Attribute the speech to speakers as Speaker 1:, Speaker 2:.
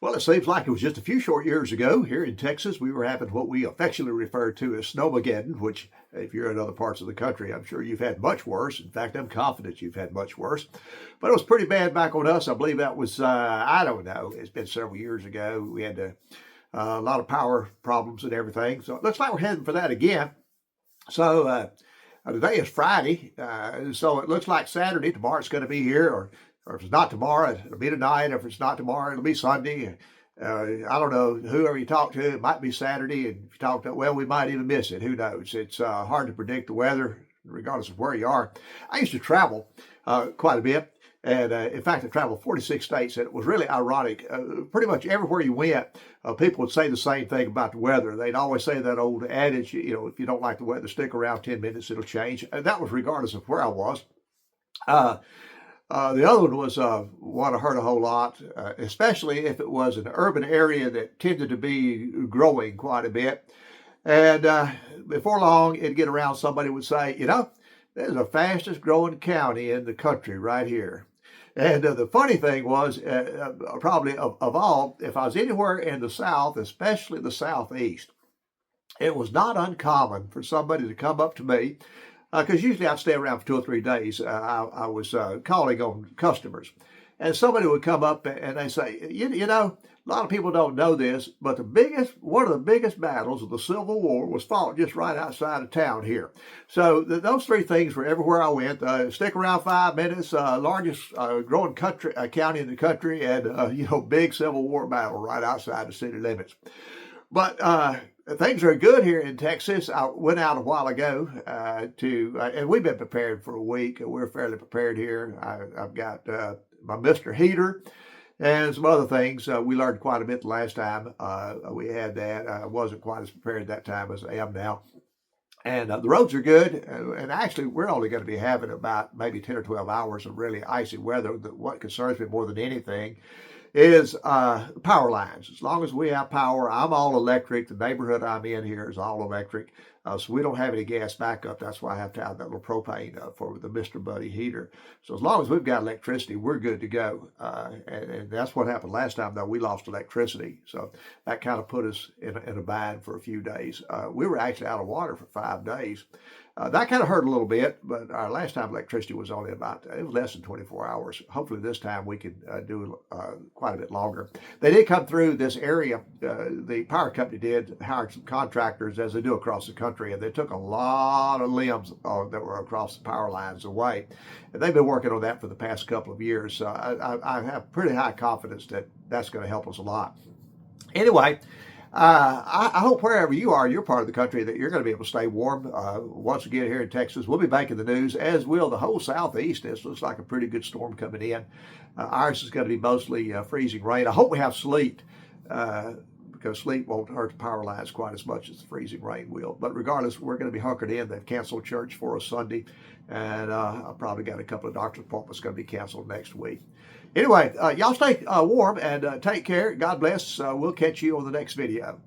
Speaker 1: Well, it seems like it was just a few short years ago here in Texas, we were having what we affectionately refer to as snowmageddon, which, if you're in other parts of the country, I'm sure you've had much worse. In fact, I'm confident you've had much worse. But it was pretty bad back on us. I believe that was, I don't know, it's been several years ago. We had a lot of power problems and everything. So it looks like we're heading for that again. So today is Friday. So it looks like Saturday, tomorrow it's going to be here, or if it's not tomorrow, it'll be tonight. If it's not tomorrow, it'll be Sunday. I don't know, whoever you talk to, it might be Saturday. And if you talk to, well, we might even miss it. Who knows? It's hard to predict the weather, regardless of where you are. I used to travel quite a bit. And in fact, I traveled 46 states, and it was really ironic. Pretty much everywhere you went, people would say the same thing about the weather. They'd always say that old adage, if you don't like the weather, stick around 10 minutes, it'll change. And that was regardless of where I was. The other one was one I heard a whole lot, especially if it was an urban area that tended to be growing quite a bit. And before long, it'd get around, somebody would say, there's the fastest growing county in the country right here. And the funny thing was, probably of all, if I was anywhere in the South, especially the Southeast, it was not uncommon for somebody to come up to me, because usually I'd stay around for 2 or 3 days. I was calling on customers. And somebody would come up and they say, a lot of people don't know this, but one of the biggest battles of the Civil War was fought just right outside of town here. So those 3 things were everywhere I went. Stick around 5 minutes, largest growing county in the country, and big Civil War battle right outside the city limits. But things are good here in Texas. I went out a while ago and we've been prepared for a week. We're fairly prepared here. I've got my Mr. Heater and some other things. We learned quite a bit the last time we had that. I wasn't quite as prepared that time as I am now. And the roads are good. And actually, we're only going to be having about maybe 10 or 12 hours of really icy weather. What concerns me more than anything is power lines. As long as we have power, I'm all electric. The neighborhood I'm in here is all electric. So we don't have any gas backup. That's why I have to have that little propane for the Mr. Buddy heater. So as long as we've got electricity, we're good to go. And that's what happened last time, though. We lost electricity. So that kind of put us in a bind for a few days. We were actually out of water for 5 days. That kind of hurt a little bit, but our last time electricity was only it was less than 24 hours. Hopefully this time we can do quite a bit longer. They did come through this area. The power company did hire some contractors, as they do across the country, and they took a lot of limbs that were across the power lines away. And they've been working on that for the past couple of years. So I have pretty high confidence that that's going to help us a lot. Anyway, I hope wherever you are, your part of the country, that you're going to be able to stay warm. Once again, here in Texas, we'll be back in the news, as will the whole Southeast. This looks like a pretty good storm coming in. Ours is going to be mostly freezing rain. I hope we have sleet, because sleet won't hurt the power lines quite as much as the freezing rain will. But regardless, we're going to be hunkered in. They've canceled church for us Sunday, and I've probably got a couple of doctor's appointments going to be canceled next week. Anyway, y'all stay warm and take care. God bless. We'll catch you on the next video.